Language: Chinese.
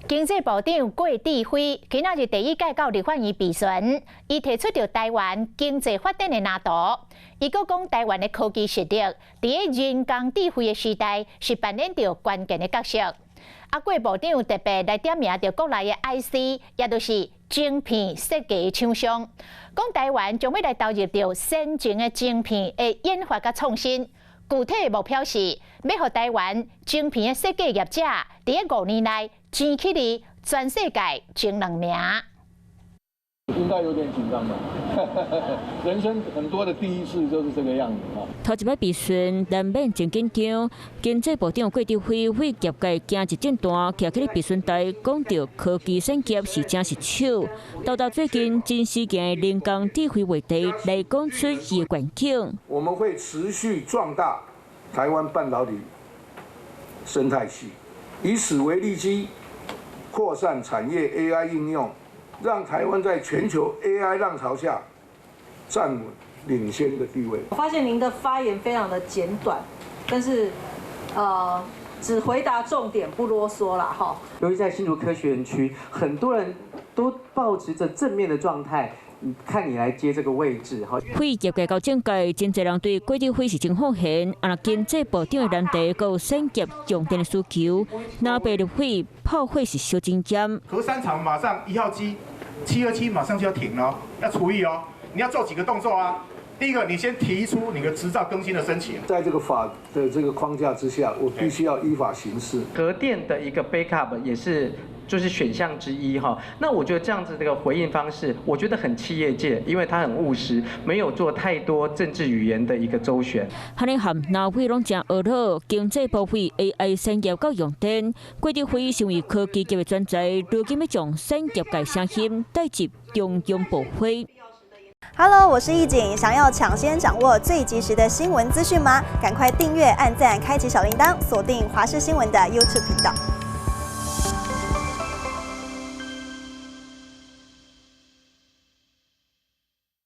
经济部长郭志辉今仔日第一届到立法院备询，伊提出着台湾经济发展的蓝图。伊佫讲台湾的科技实力，伫个人工智慧的时代是扮演着关键的角色。郭部长特别来点名着国内的 IC， 也就是晶片设计厂商，讲台湾将要来投入着先进的晶片的研发甲创新。具体目标是要让台湾晶片的设计业者伫个5年内争取哩全世界前2名。应该有点紧张吧？人生很多的第一次就是这个样子啊。头一摆备询难免真紧张，经济部长郭志辉为业界行一阵段，徛起咧备询台，讲到科技产业是真是手，到最近真实件的人工智慧话题来讲出伊的愿景。我们会持续壮大台湾半导体生态系，以此为利基，扩散产业 AI 应用。让台湾在全球 AI 浪潮下站稳领先的地位。我发现您的发言非常的简短，但是只回答重点，不啰嗦啦哈。尤其在新竹科学园区，很多人都抱持着正面的状态。看你来接这个位置，哈。会业界到政界，真侪人对郭志辉是真放闲，啊，经济部长的难题，还有产业用电的需求，那边的会炮会是小精简。核三厂马上1号机727马上就要停了，要除役哦。你要做几个动作啊？第一个，你先提出你的执照更新的申请。在这个法的这个框架之下，我必须要依法行事。核电的一个 backup 也是。就是选项之一哈，那我觉得这样子这个回应方式，我觉得很企业界，因为他很务实，没有做太多政治语言的一个周旋。汉尼含那会拢正学好经济部会 AI 产业到用电，郭志辉成为科技界的专才，如今要将产业界声音带入中央部会。Hello， 我是易景，想要抢先掌握最及时的新闻资讯吗？赶快订阅、按赞、开启小铃铛，锁定华视新闻的 YouTube 频道。